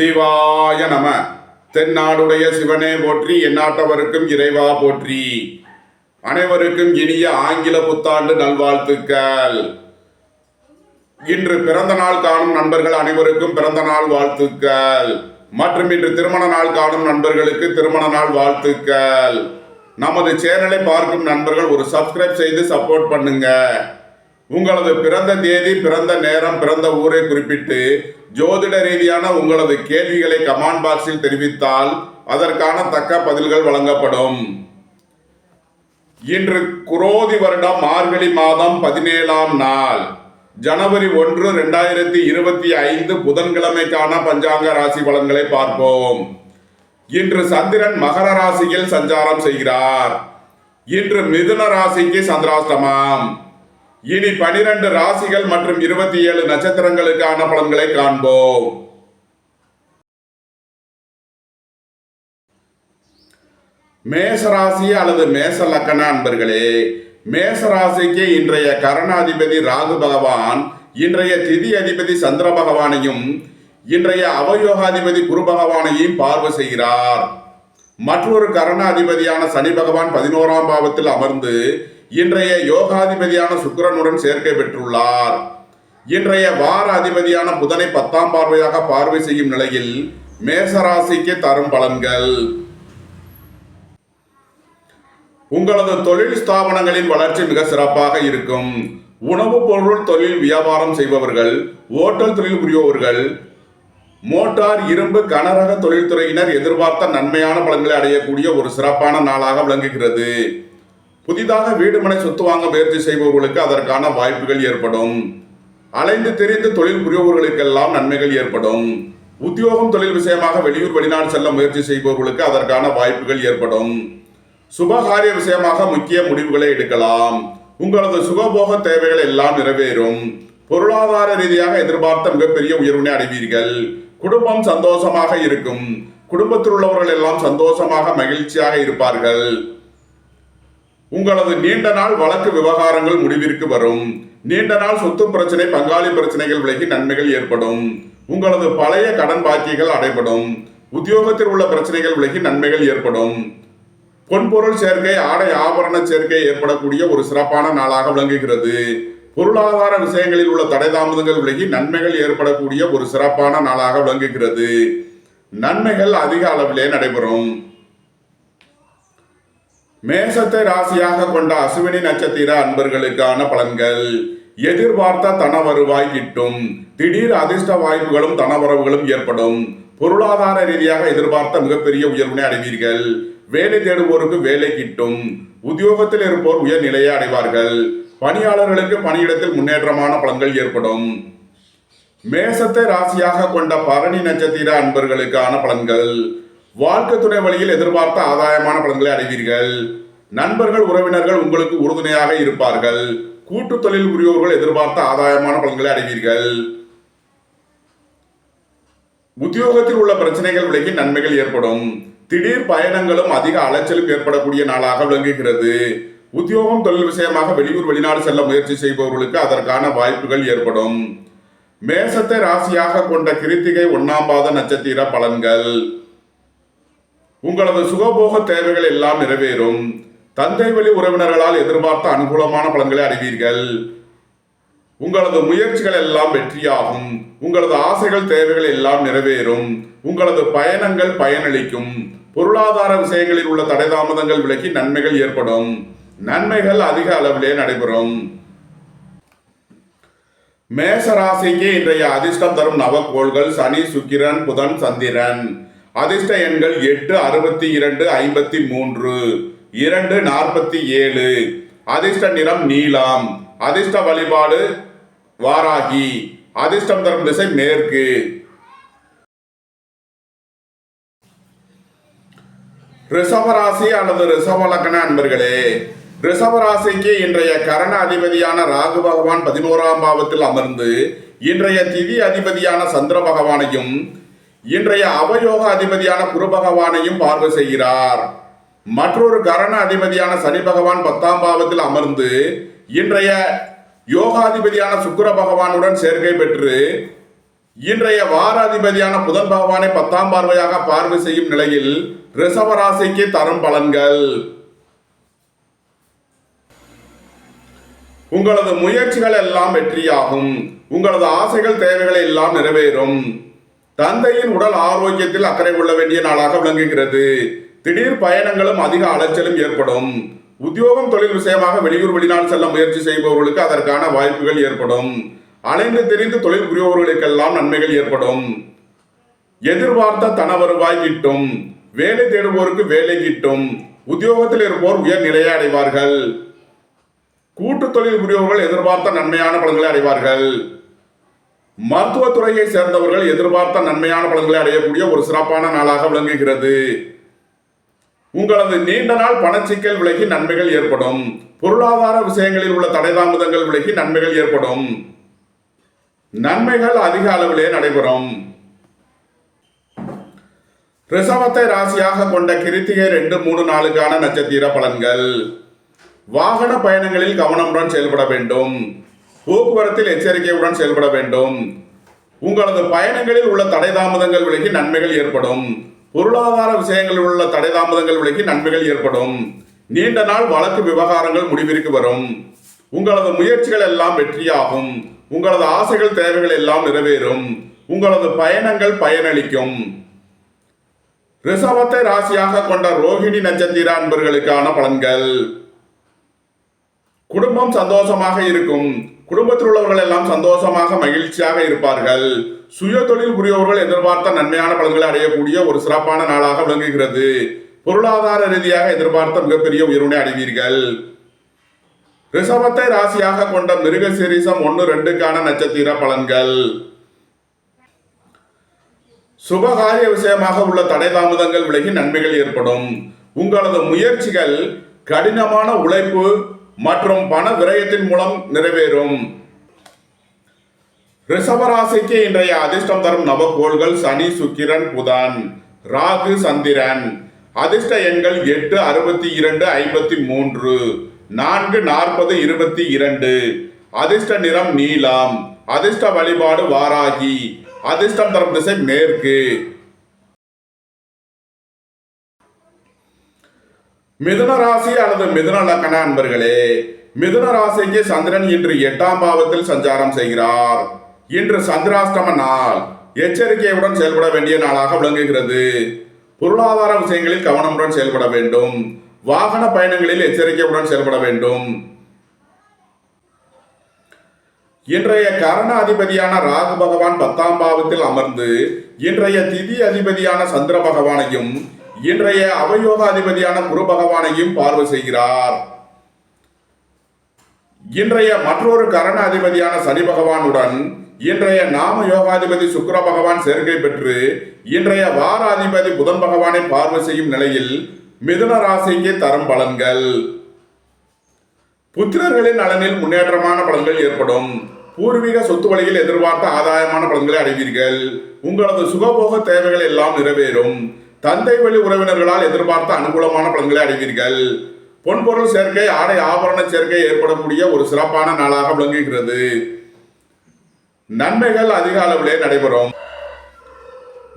சிவாய நம. தென்னாடுடைய சிவனே போற்றி, எந்நாட்டவருக்கும் இறைவா போற்றி. அனைவருக்கும் இனிய ஆங்கில புத்தாண்டு நல்வாழ்த்துக்கள். இன்று பிறந்த நாள் காணும் நண்பர்கள் அனைவருக்கும் பிறந்த நாள் வாழ்த்துக்கள். மற்றும் இன்று திருமண நாள் காணும் நண்பர்களுக்கு திருமண நாள் வாழ்த்துக்கள். நமது சேனலை பார்க்கும் நண்பர்கள் ஒரு சப்ஸ்கிரைப் செய்து சப்போர்ட் பண்ணுங்க. உங்களது பிறந்த தேதி, பிறந்த நேரம், பிறந்த ஊரை குறிப்பிட்டு ஜோதிட ரீதியான உங்களது கேள்விகளை கமெண்ட் பாக்ஸில் தெரிவித்தால் அதற்கான தக்க பதில்கள் வழங்கப்படும். இன்று குரோதி வருடம் மார்கழி மாதம் 17ஆம் நாள், ஜனவரி 1, 2025 புதன்கிழமைக்கான பஞ்சாங்க ராசி பலன்களை பார்ப்போம். இன்று சந்திரன் மகர ராசியில் சஞ்சாரம் செய்கிறார். இன்று மிதுன ராசிக்கு சந்திராஷ்டமம். இனி 12 ராசிகள் மற்றும் 27 நட்சத்திரங்களுக்கான பலன்களை காண்போம். மேசராசி அல்லது மேச லக்கண அன்பர்களே, மேசராசிக்கு இன்றைய கரணாதிபதி ராகு பகவான், இன்றைய திதி அதிபதி சந்திர பகவானையும், இன்றைய அவயோகாதிபதி குரு பகவானையும் பார்வை செய்கிறார். மற்றொரு கரணாதிபதியான சனி பகவான் 11ஆம் பாவத்தில் அமர்ந்து இன்றைய யோகாதிபதியான சுக்கிரனுடன் சேர்க்கை பெற்றுள்ளார். இன்றைய வார அதிபதியான புதனை 10ஆம் பார்வையாக பார்வை செய்யும் நிலையில் மேசராசிக்கு தரும் பலன்கள். உங்களது தொழில் ஸ்தாபனங்களின் வளர்ச்சி மிக சிறப்பாக இருக்கும். உணவுப் பொருள் தொழில் வியாபாரம் செய்பவர்கள், ஓட்டல் தொழில் புரிபவர்கள், மோட்டார், இரும்பு, கனரக தொழில்துறையினர் எதிர்பார்த்த நன்மையான பலன்களை அடையக்கூடிய ஒரு சிறப்பான நாளாக விளங்குகிறது. புதிதாக வீடு மனை சொத்து வாங்க முயற்சி செய்பவர்களுக்கு அதற்கான வாய்ப்புகள் ஏற்படும். அலைந்து தெரிந்து தொழில் புரிபவர்களுக்கெல்லாம் நன்மைகள் ஏற்படும். உத்தியோகம் தொழில் விஷயமாக வெளியூர் வெளிநாடு செல்ல முயற்சி செய்பவர்களுக்கு அதற்கான வாய்ப்புகள் ஏற்படும். சுபகாரிய விஷயமாக முக்கிய முடிவுகளை எடுக்கலாம். உங்களது சுகபோக தேவைகள் எல்லாம் நிறைவேறும். பொருளாதார ரீதியாக எதிர்பார்த்த மிகப்பெரிய உயர்வினை அடைவீர்கள். குடும்பம் சந்தோஷமாக இருக்கும். குடும்பத்தில் உள்ளவர்கள் எல்லாம் சந்தோஷமாக மகிழ்ச்சியாக இருப்பார்கள். உங்களது நீண்ட நாள் வழக்கு விவகாரங்கள் முடிவிற்கு வரும். நீண்ட நாள் சொத்து பிரச்சனை, பங்காளி பிரச்சனைகள் விலகி நன்மைகள் ஏற்படும். உங்களது பழைய கடன் பாக்கிகள் அடைபடும். உத்தியோகத்தில் உள்ள பிரச்சனைகள் விலகி நன்மைகள் ஏற்படும். பொன்பொருள் சேர்க்கை, ஆடை ஆபரண சேர்க்கை ஏற்படக்கூடிய ஒரு சிறப்பான நாளாக விளங்குகிறது. பொருளாதார விஷயங்களில் உள்ள தடை தாமதங்கள் விலகி நன்மைகள் ஏற்படக்கூடிய ஒரு சிறப்பான நாளாக விளங்குகிறது. நன்மைகள் அதிக அளவிலே நடைபெறும். மேசத்தை ராசியாக கொண்ட அசுவினி நட்சத்திர அன்பர்களுக்கான பலன்கள். எதிர்பார்த்த தன வருவாய் கிட்டும். திடீர் அதிர்ஷ்ட வாய்ப்புகளும் தனவரவுகளும் ஏற்படும். பொருளாதார ரீதியாக எதிர்பார்த்த மிகப்பெரிய உயர்வினை அடைவீர்கள். வேலை தேடுவோருக்கு வேலை கிட்டும். உத்தியோகத்தில் இருப்போர் உயர் நிலையை அடைவார்கள். பணியாளர்களுக்கு பணியிடத்தில் முன்னேற்றமான பலன்கள் ஏற்படும். மேசத்தை ராசியாக கொண்ட பரணி நட்சத்திர அன்பர்களுக்கான பலன்கள். வாழ்க்கை துணை வழியில் எதிர்பார்த்த ஆதாயமான பலன்களை அடைவீர்கள். நண்பர்கள், உறவினர்கள் உங்களுக்கு உறுதுணையாக இருப்பார்கள். கூட்டு தொழில் புரியோர்கள் எதிர்பார்த்த ஆதாயமான பலன்களை அடைவீர்கள். உத்தியோகத்தில் உள்ள பிரச்சனைகள் விலகி நன்மைகள் ஏற்படும். திடீர் பயணங்களும் அதிக அலைச்சலும் ஏற்படக்கூடிய நாளாக விளங்குகிறது. உத்தியோகம் தொழில் விஷயமாக வெளியூர் வெளிநாடு செல்ல முயற்சி செய்பவர்களுக்கு அதற்கான வாய்ப்புகள் ஏற்படும். மேசத்தை ராசியாக கொண்ட கிருத்திகை 1ஆம் பாத நட்சத்திர பலன்கள். உங்களது சுகபோக தேவைகள் எல்லாம் நிறைவேறும். தந்தை வழி உறவினர்களால் எதிர்பார்த்த அனுகூலமான பலன்களை அடைவீர்கள். உங்களது முயற்சிகள் எல்லாம் வெற்றியாகும். உங்களது ஆசைகள், தேவைகள் எல்லாம் நிறைவேறும். உங்களது பயணங்கள் பயனளிக்கும். பொருளாதார விஷயங்களில் உள்ள தடை தாமதங்கள் விலகி நன்மைகள் ஏற்படும். நன்மைகள் அதிக அளவிலே நடைபெறும். மேசராசிக்கு இன்றைய அதிர்ஷ்டம் தரும் நவக்கோள்கள் சனி, சுக்கிரன், புதன், சந்திரன். அதிர்ஷ்ட எண்கள் 8, 62, 53, 2, 47. அதிர்ஷ்ட நிறம் நீலம். அதிர்ஷ்ட வழிபாடு வாராகி. அதிர்ஷ்டம் தரும் திசை மேற்கு. ரிஷபராசி அல்லது ரிஷப லக்ன அன்பர்களே, ரிஷபராசிக்கு இன்றைய கரண அதிபதியான ராகு பகவான் 11ஆம் பாவத்தில் அமர்ந்து இன்றைய திதி அதிபதியான சந்திர பகவானையும், இன்றைய அவயோக அதிபதியான குரு பகவானையும் பார்வை செய்கிறார். மற்றொரு கரண அதிபதியான சனி பகவான் 10ஆம் பாவத்தில் அமர்ந்து இன்றைய யோகாதிபதியான சுக்கிர பகவானுடன் சேர்க்கை பெற்று இன்றைய வாராதிபதியான புதன் பகவானை 10ஆம் பார்வையாக பார்வை செய்யும் நிலையில் ரிஷபராசிக்கு தரும் பலன்கள். உங்களது முயற்சிகள் எல்லாம் வெற்றியாகும். உங்களது ஆசைகள் தேவைகள் எல்லாம் நிறைவேறும். தந்தையின் உடல் ஆரோக்கியத்தில் அக்கறை கொள்ள வேண்டிய நாளாக விளங்குகிறது. திடீர் பயணங்களும் அதிக அலைச்சலும் ஏற்படும். உத்தியோகம் தொழில் விஷயமாக வெளியூர் வெளிநாடு செல்ல முயற்சி செய்பவர்களுக்கு அதற்கான வாய்ப்புகள் ஏற்படும். அலைந்து திரிந்து தொழில் புரிபவர்களுக்கெல்லாம் நன்மைகள் ஏற்படும். எதிர்பார்த்த தன வருவாய் கிட்டும். வேலை தேடுவோருக்கு வேலை கிட்டும். உத்தியோகத்தில் இருப்போர் உயர் நிலையை அடைவார்கள். கூட்டு தொழில் புரிபவர்கள் எதிர்பார்த்த நன்மையான பலன்களை அடைவார்கள். மருத்துவத்துறையை சேர்ந்தவர்கள் எதிர்பார்த்த நன்மையான பலன்களை அடையக்கூடிய ஒரு சிறப்பான நாளாக விளங்குகிறது. உங்களது நீண்ட நாள் பணச்சிக்கல் விலகி நன்மைகள் ஏற்படும். பொருளாதார விஷயங்களில் உள்ள தடை தாமதங்கள் விலகி நன்மைகள் ஏற்படும். நன்மைகள் அதிக அளவிலே நடைபெறும். ரிஷபத்தை ராசியாக கொண்ட கிருத்திகை 2, 3, 4 நட்சத்திர பலன்கள். வாகன பயணங்களில் கவனமுடன் செயல்பட வேண்டும். போக்குவரத்தில் எச்சரிக்கையுடன் செயல்பட வேண்டும். உங்களது பயணங்களில் உள்ள தடை தாமதங்கள் விலகி நன்மைகள் ஏற்படும். பொருளாதார விஷயங்களில் உள்ள தடை தாமதங்கள் விலகி நன்மைகள் ஏற்படும். நீண்ட நாள் வழக்கு விவகாரங்கள் முடிவிற்கு வரும். உங்களது முயற்சிகள் எல்லாம் வெற்றியாகும். உங்களது ஆசைகள் தேவைகள் எல்லாம் நிறைவேறும். உங்களது பயணங்கள் பயனளிக்கும். ரிஷபத்தை ராசியாக கொண்ட ரோஹிணி நட்சத்திர அன்பர்களுக்கான பலன்கள். குடும்பம் சந்தோஷமாக இருக்கும். குடும்பத்தில் உள்ளவர்கள் எல்லாம் சந்தோஷமாக மகிழ்ச்சியாக இருப்பார்கள். சுய தொழில் புரியவர்கள் எதிர்பார்த்த நன்மையான பலன்களை அடையக்கூடிய ஒரு சிறப்பான நாளாக விளங்குகிறது. பொருளாதார ரீதியாக எதிர்பார்த்த மிகப்பெரிய உயர்வினை அடைவீர்கள். ரிஷபத்தை ராசியாக கொண்ட மிருகசீரிஷம் 1, 2 நட்சத்திர பலன்கள். சுபகாரிய விஷயமாக உள்ள தடை தாமதங்கள் விலகி நன்மைகள் ஏற்படும். உங்களது முயற்சிகள் கடினமான உழைப்பு மற்றும் பண விரயத்தின் மூலம் நிறைவேறும். ரிஷபராசிக்கு இன்றைய அதிர்ஷ்டம் தரும் நவகோள்கள் சனி, சுக்கிரன், புதன், ராகு, சந்திரன். அதிர்ஷ்ட எண்கள் 8, 62, 53, 4, 40, 22. அதிர்ஷ்ட நிறம் நீலம். அதிர்ஷ்ட வழிபாடு வாராகி. அதிர்ஷ்டம் தரும் திசை மேற்கு. மிதுன ராசி அல்லது மிதுன லக்ன அன்பர்களே, மிதுன ராசிக்கு சந்திரன் இன்று 8ஆம் பாவத்தில் சஞ்சாரம் செய்கிறார். இன்று சந்திராஷ்டம நாள். எச்சரிக்கையுடன் செயல்பட வேண்டிய நாளாக விளங்குகிறது. பொருளாதார விஷயங்களில் கவனமுடன் செயல்பட வேண்டும். வாகன பயணங்களில் எச்சரிக்கையுடன் செயல்பட வேண்டும். இன்றைய கரண அதிபதியான ராகு பகவான் 10ஆம் பாவத்தில் அமர்ந்து இன்றைய திதி அதிபதியான சந்திர பகவானையும் இன்றைய அவயோக அதிபதியான குரு பகவானையும் பார்வை செய்கிறார். இன்றைய மற்றொரு கரண அதிபதியான சனி பகவானுடன் இன்றைய நாம யோகாதிபதி சுக்கிர பகவான் சேர்க்கை பெற்று இன்றைய வார அதிபதி புதன் பகவானை பார்வை செய்யும் நிலையில் மிதுன ராசிக்கு தரும் பலன்கள். புத்திரர்களின் நலனில் முன்னேற்றமான பலன்கள் ஏற்படும். பூர்வீக சொத்து வழியில் எதிர்பார்த்த ஆதாயமான பலன்களை அடைவீர்கள். உங்களது சுகபோக தேவைகள் எல்லாம் நிறைவேறும். தந்தை வழி உறவினர்களால் எதிர்பார்த்த அனுகூலமான பலன்களை அடைவீர்கள். பொன்பொருள் சேர்க்கை, ஆடை ஆபரண சேர்க்கை ஏற்படக்கூடிய ஒரு சிறப்பான நாளாக விளங்குகிறது. நன்மைகள் அதிக அளவிலே நடைபெறும்.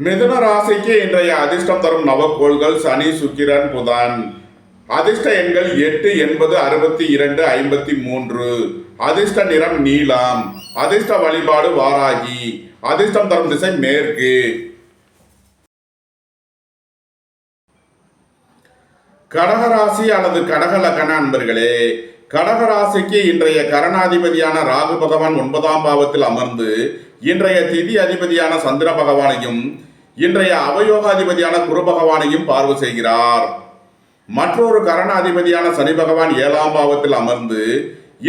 மிதுன ராசிக்கு இன்றைய அதிர்ஷ்டம் தரும் நவக்கோள்கள் சனி, சுக்கிரன், புதன். அதிர்ஷ்ட எண்கள் 8, 80, 62, 53. அதிர்ஷ்ட நிறம் நீலம். அதிர்ஷ்ட வழிபாடு வாராகி. அதிர்ஷ்டம் தரும் திசை மேற்கு. கடகராசி அல்லது கடக லக்ன அன்பர்களே, கடகராசிக்கு இன்றைய கரணாதிபதியான ராகு பகவான் 9ஆம் பாவத்தில் அமர்ந்து இன்றைய திதி அதிபதியான சந்திர பகவானையும் இன்றைய அவயோகாதிபதியான குரு பகவானையும் பார்வை செய்கிறார். மற்றொரு கரணாதிபதியான சனி பகவான் 7ஆம் பாவத்தில் அமர்ந்து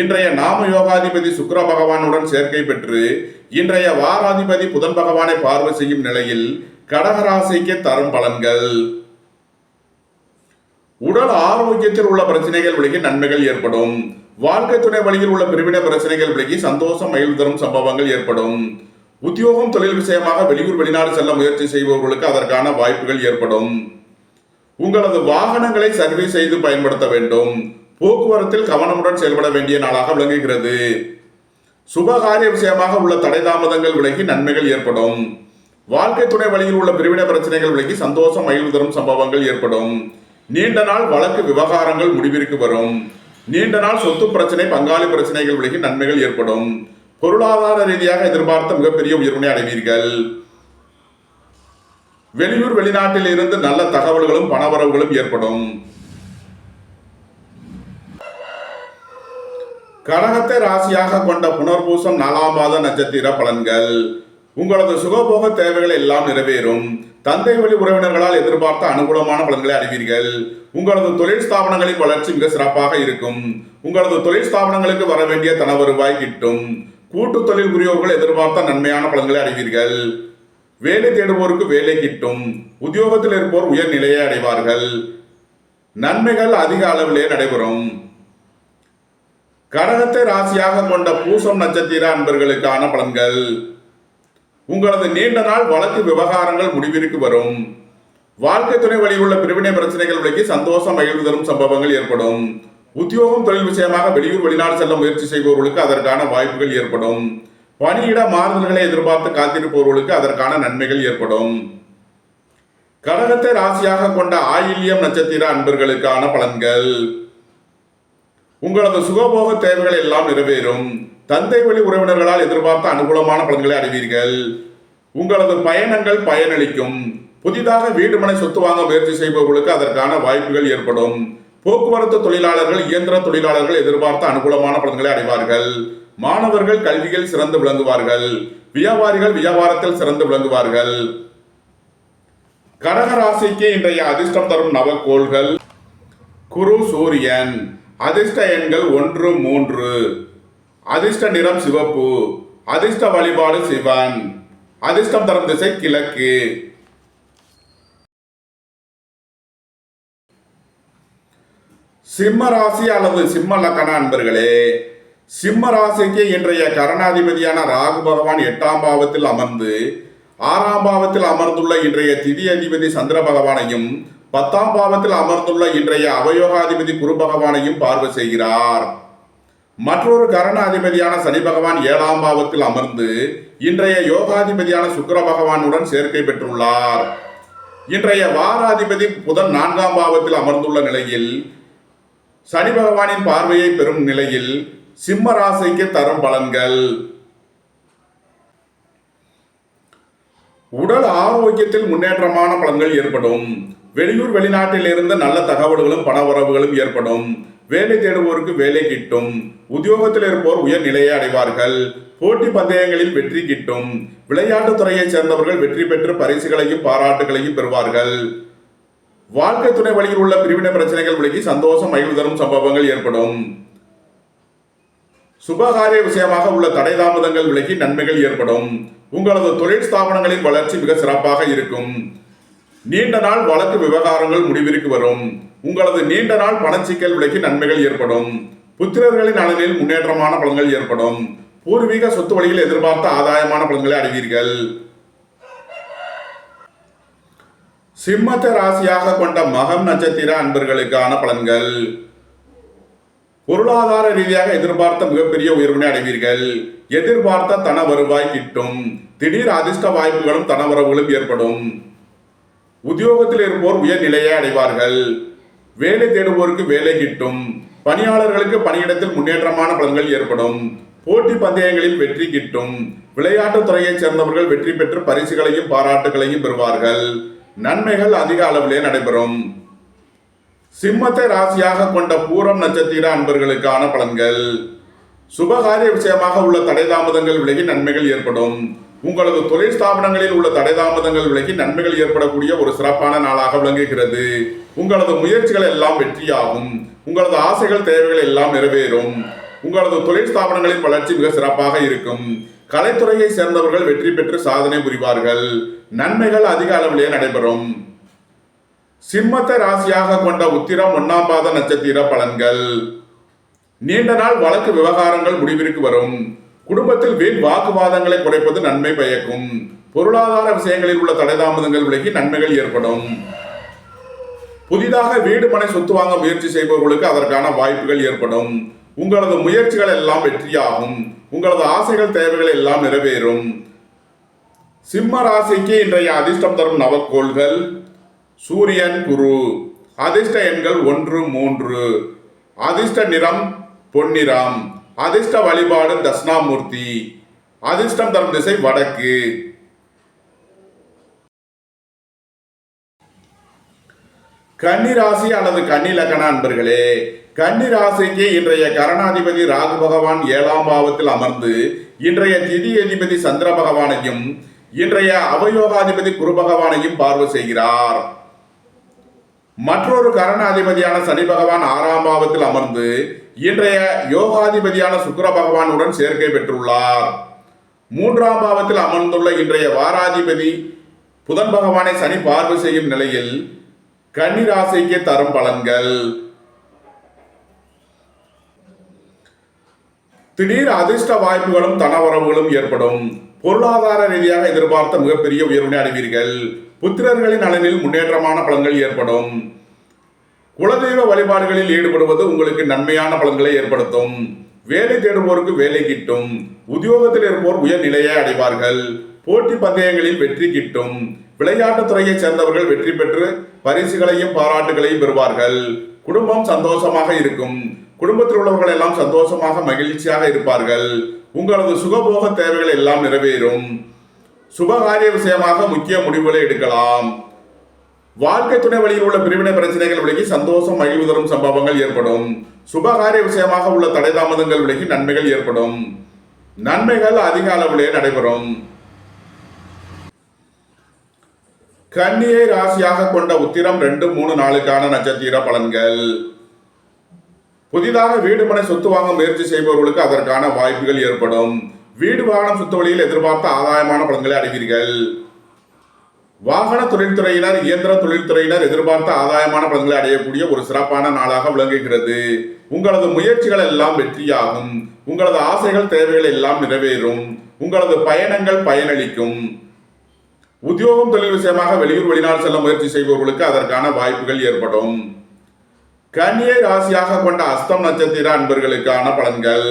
இன்றைய நாம யோகாதிபதி சுக்கிர பகவானுடன் சேர்க்கை பெற்று இன்றைய வாராதிபதி புதன் பகவானை பார்வை செய்யும் நிலையில் கடகராசிக்கு தரும் பலன்கள். உடல் ஆரோக்கியத்தில் உள்ள பிரச்சனைகள் விலகி நன்மைகள் ஏற்படும். வாழ்க்கை துணை வழியில் உள்ள பிரிவினை பிரச்சனைகள் விலகி சந்தோஷம் மகிழ்வு தரும் சம்பவங்கள் ஏற்படும். உத்தியோகம் தொழில் விஷயமாக வெளியூர் வெளிநாடு செல்ல முயற்சி செய்பவர்களுக்கு அதற்கான வாய்ப்புகள் ஏற்படும். உங்களது வாகனங்களை சர்வீஸ் செய்து பயன்படுத்த வேண்டும். போக்குவரத்தில் கவனமுடன் செயல்பட வேண்டிய நாளாக விளங்குகிறது. சுபகாரிய விஷயமாக உள்ள தடை தாமதங்கள் விலகி நன்மைகள் ஏற்படும். வாழ்க்கை துணை வழியில் உள்ள பிரிவினை பிரச்சனைகள் விலகி சந்தோஷம் மகிழ்வு தரும் சம்பவங்கள் ஏற்படும். நீண்ட நாள் வழக்கு விவகாரங்கள் முடிவிற்கு வரும். நீண்ட நாள் சொத்து பிரச்சனை பங்காளி பிரச்சனைகள் விலகி நன்மைகள் ஏற்படும். பொருளாதார ரீதியாக எதிர்பார்த்த மிகப்பெரிய உயர்வினை அடைவீர்கள். வெளியூர் வெளிநாட்டில் இருந்து நல்ல தகவல்களும் பணவரவுகளும் ஏற்படும். கடகத்தை ராசியாக கொண்ட புனர்பூசம் 4ஆம் பாத நட்சத்திர பலன்கள். உங்களது சுகபோக தேவைகள் எல்லாம் நிறைவேறும். தந்தை வழி உறவினர்களால் எதிர்பார்த்த அனுகூலமான பலன்களை அறிவீர்கள். உங்களது தொழில் ஸ்தாபனங்களின் வளர்ச்சி மிக சிறப்பாக இருக்கும். உங்களது தொழில் ஸ்தாபனங்களுக்கு வர வேண்டிய தன வருவாய் கிட்டும். கூட்டு தொழில் புரியோர்கள் எதிர்பார்த்த நன்மையான பலன்களை அறிவீர்கள். வேலை தேடுவோருக்கு வேலை கிட்டும். உத்தியோகத்தில் இருப்போர் உயர் நிலையை அடைவார்கள். நன்மைகள் அதிக அளவிலே நடைபெறும். கடகத்தை ராசியாக கொண்ட பூசம் நட்சத்திர அன்பர்களுக்கான பலன்கள். உங்களது நீண்ட நாள் வழக்கு விவகாரங்கள் முடிவிற்கு வரும். வாழ்க்கை துணை வழியில் உள்ள பிரிவினை பிரச்சனைகள் விலகி சந்தோஷம் மகிழ்வு தரும் சம்பவங்கள் ஏற்படும். உத்தியோகம் தொழில் விஷயமாக வெளியூர் வெளிநாடு செல்ல முயற்சி செய்பவர்களுக்கு அதற்கான வாய்ப்புகள் ஏற்படும். பணியிட மாறுதல்களை எதிர்பார்த்து காத்திருப்பவர்களுக்கு அதற்கான நன்மைகள் ஏற்படும். கடகத்தை ராசியாக கொண்ட ஆயில்யம் நட்சத்திர அன்பர்களுக்கான பலன்கள். உங்களது சுகபோக தேவைகள் எல்லாம் நிறைவேறும். தந்தை வழி உறவினர்களால் எதிர்பார்த்த அனுகூலமான பலன்களை அடைவீர்கள். உங்களது பயணங்கள் பயனளிக்கும். புதிதாக வீடு மனை சொத்து வாங்க முயற்சி செய்பவர்களுக்கு அதற்கான வாய்ப்புகள் ஏற்படும். போக்குவரத்து தொழிலாளர்கள் இயந்திர தொழிலாளர்கள் எதிர்பார்த்த அனுகூலமான பலன்களை அடைவார்கள். மாணவர்கள் கல்வியில் சிறந்து விளங்குவார்கள். வியாபாரிகள் வியாபாரத்தில் சிறந்து விளங்குவார்கள். கடக ராசிக்கு இன்றைய அதிர்ஷ்டம் தரும் நவக்கோள்கள் குரு சூரியன். அதிர்ஷ்ட எண்கள் 1, 3. அதிர்ஷ்ட நிறம் சிவப்பு. அதிர்ஷ்ட வழிபாடு சிவன். அதிர்ஷ்டம் தரும் திசை கிழக்கு. சிம்ம ராசி அல்லது சிம்ம லக்கண அன்பர்களே, சிம்ம ராசிக்கு இன்றைய கரணாதிபதியான ராகு பகவான் 8ஆம் பாவத்தில் அமர்ந்து 6ஆம் பாவத்தில் அமர்ந்துள்ள இன்றைய திதி அதிபதி சந்திர பகவானையும் 10ஆம் பாவத்தில் அமர்ந்துள்ள இன்றைய அவயோகாதிபதி குரு பகவானையும் பார்வை செய்கிறார். மற்றொரு கரணாதிபதியான சனி பகவான் 7ஆம் பாவத்தில் அமர்ந்து இன்றைய யோகாதிபதியான சுக்கிர பகவானுடன் சேர்க்கை பெற்றுள்ளார். இன்றைய வாராதிபதி புதன் 4ஆம் பாவத்தில் அமர்ந்துள்ள நிலையில் சனி பகவானின் பார்வையை பெறும் நிலையில் சிம்ம ராசிக்கு தரும் பலன்கள். உடல் ஆரோக்கியத்தில் முன்னேற்றமான பலன்கள் ஏற்படும். வெளியூர் வெளிநாட்டில் இருந்து நல்ல தகவல்களும் பணவரவுகளும் ஏற்படும். வேலை தேடுவோருக்கு வேலை கிட்டும். உத்தியோகத்தில் இருப்போர் உயர் நிலையை அடைவார்கள். போட்டி பந்தயங்களில் வெற்றி கிட்டும். விளையாட்டுத் துறையைச் சேர்ந்தவர்கள் வெற்றி பெற்று பரிசுகளையும் பாராட்டுகளையும் பெறுவார்கள். வாழ்க்கை துணை வழியில் உள்ள பிரிவினை பிரச்சனைகள் விலகி சந்தோஷம் மகிழ்வு தரும் சம்பவங்கள் ஏற்படும். சுபகாரிய விஷயமாக உள்ள தடை தாமதங்கள் விலகி நன்மைகள் ஏற்படும். உங்களது தொழில் ஸ்தாபனங்களின் வளர்ச்சி மிக சிறப்பாக இருக்கும். நீண்ட நாள் வழக்கு விவகாரங்கள் முடிவிற்கு வரும். உங்களது நீண்ட நாள் பணச்சிக்கல் விலகி நன்மைகள் ஏற்படும். புத்திரர்களின் நலனில் முன்னேற்றமான பலன்கள் ஏற்படும். பூர்வீக சொத்து வழியில் எதிர்பார்த்த ஆதாயமான பலன்களை அடைவீர்கள். சிம்மத்தை ராசியாக கொண்ட மகம் நட்சத்திர அன்பர்களுக்கான பலன்கள். பொருளாதார ரீதியாக எதிர்பார்த்த மிகப்பெரிய உயர்வினை அடைவீர்கள். எதிர்பார்த்த தன வருவாய் கிட்டும். திடீர் அதிர்ஷ்ட வாய்ப்புகளும் தனவரவுகளும் ஏற்படும். உத்தியோகத்தில் இருப்போர் உயர் நிலையை அடைவார்கள். வேலை தேடுவோருக்கு வேலை கிட்டும். பணியாளர்களுக்கு பணியிடத்தில் முன்னேற்றமான பலன்கள் ஏற்படும். போட்டி பந்தயங்களில் வெற்றி கிட்டும். விளையாட்டுத் துறையைச் சேர்ந்தவர்கள் வெற்றி பெற்று பரிசுகளையும் பாராட்டுகளையும் பெறுவார்கள். நன்மைகள் அதிக அளவிலே நடைபெறும். சிம்மத்தை ராசியாக கொண்ட பூரம் நட்சத்திர அன்பர்களுக்கான பலன்கள். சுபகாரிய விஷயமாக உள்ள தடை தாமதங்கள் விலகி நன்மைகள் ஏற்படும். உங்களது தொழில் ஸ்தாபனங்களில் உள்ள தடை தாமதங்கள் விலகி நன்மைகள் ஏற்படக்கூடிய ஒரு சிறப்பான நாளாக விளங்குகிறது. உங்களது முயற்சிகள் எல்லாம் வெற்றியாகும். உங்களது ஆசைகள் தேவைகள் எல்லாம் நிறைவேறும். உங்களது தொழில் ஸ்தாபனங்களின் வளர்ச்சி மிக சிறப்பாக இருக்கும். கலைத்துறையை சேர்ந்தவர்கள் வெற்றி பெற்று சாதனை புரிவார்கள். நன்மைகள் அதிக அளவிலே நடைபெறும். சிம்மத்தை ராசியாக கொண்ட உத்திரம் 1ஆம் பாத நட்சத்திர பலன்கள். நீண்ட நாள் வழக்கு விவகாரங்கள் முடிவிற்கு வரும். குடும்பத்தில் வீண் வாக்குவாதங்களை குறைப்பது நன்மை பயக்கும். பொருளாதார விஷயங்களில் உள்ள தடை தாமதங்கள் விலகி நன்மைகள் ஏற்படும். புதிதாக வீடு மனை சொத்து வாங்க முயற்சி செய்பவர்களுக்கு அதற்கான வாய்ப்புகள் ஏற்படும். உங்களது முயற்சிகள் எல்லாம் வெற்றியாகும். உங்களது ஆசைகள் தேவைகள் எல்லாம் நிறைவேறும். சிம்ம ராசிக்கு இன்றைய அதிர்ஷ்டம் தரும் நவக்கோள்கள் சூரியன், குரு. அதிர்ஷ்ட எண்கள் 1, 3. அதிர்ஷ்ட நிறம் பொன்னிறம். அதிர்ஷ்ட வழிபாடு தட்சிணாமூர்த்தி. அதிர்ஷ்டம் தரும் திசை வடக்கு. கன்னி ராசி அல்லது கன்னி லக்ன அன்பர்களே, கன்னி ராசிக்கு இன்றைய கரணாதிபதி ராகு பகவான் 7ஆம் பாவத்தில் அமர்ந்து இன்றைய திதி அதிபதி சந்திர பகவானையும் இன்றைய அவயோகாதிபதி குரு பகவானையும் பார்வை செய்கிறார். மற்றொரு கரணாதிபதியான சனி பகவான் 6ஆம் பாவத்தில் அமர்ந்து இன்றைய யோகாதிபதியான சுக்கிர பகவானுடன் சேர்க்கை பெற்றுள்ளார். 3ஆம் பாவத்தில் அமர்ந்துள்ள இன்றைய வாராதிபதி புதன் பகவானை சனி பார்வை செய்யும் நிலையில் கன்னி ராசிக்கு தரும் பலன்கள். திடீர் அதிர்ஷ்ட வாய்ப்புகளும் தனவரவுகளும் ஏற்படும். பொருளாதார ரீதியாக எதிர்பார்த்த மிகப்பெரிய உயர்வினை அடைவீர்கள். புத்திரர்களின் நலனில் முன்னேற்றமான பலன்கள் ஏற்படும். குலதெய்வ வழிபாடுகளில் ஈடுபடுவது உங்களுக்கு நன்மையான பலன்களை ஏற்படுத்தும். வேலை தேடுவோருக்கு வேலை கிட்டும். உத்தியோகத்தில் இருப்போர் உயர்நிலையை அடைவார்கள். போட்டி பந்தயங்களில் வெற்றி கிட்டும். விளையாட்டுத் துறையைச் சேர்ந்தவர்கள் வெற்றி பெற்று பரிசுகளையும் பாராட்டுகளையும் பெறுவார்கள். குடும்பம் சந்தோஷமாக இருக்கும். குடும்பத்தில் உள்ளவர்கள் எல்லாம் சந்தோஷமாக மகிழ்ச்சியாக இருப்பார்கள். உங்களது சுகபோக தேவைகள் எல்லாம் நிறைவேறும். சுபகாரிய விஷயமாக முக்கிய முடிவுகளை எடுக்கலாம். வாழ்க்கை துணை வழியில் உள்ள பிரிவினை பிரச்சனைகள் விலகி சந்தோஷம் மகிழ்வு தரும் சம்பவங்கள் ஏற்படும். சுபகாரிய விஷயமாக உள்ள தடை தாமதங்கள் விலகி நன்மைகள் ஏற்படும். நன்மைகள் அதிக அளவிலே நடைபெறும். கன்னியை ராசியாக கொண்ட உத்திரம் 2, 3 நாளுக்கான நட்சத்திர பலன்கள். புதிதாக வீடு மனை சொத்து வாங்க முயற்சி செய்பவர்களுக்கு அதற்கான வாய்ப்புகள் ஏற்படும். வீடு வாகனம் சொத்து வழியில் எதிர்பார்த்த ஆதாயமான பலன்களை அடைவீர்கள். வாகன தொழில்துறையினர், இயந்திர தொழில்துறையினர் எதிர்பார்த்த ஆதாயமான பலன்களை அடையக்கூடிய ஒரு சிறப்பான நாளாக விளங்குகிறது. உங்களது முயற்சிகள் எல்லாம் வெற்றியாகும். உங்களது ஆசைகள் தேவைகள் எல்லாம் நிறைவேறும். உங்களது பயணங்கள் பயனளிக்கும். உத்தியோகம் தொழில் விஷயமாக வெளியூர் வெளிநாடு செல்ல முயற்சி செய்பவர்களுக்கு அதற்கான வாய்ப்புகள் ஏற்படும். கன்னியை ராசியாக கொண்ட அஸ்தம் நட்சத்திர அன்பர்களுக்கான பலன்கள்.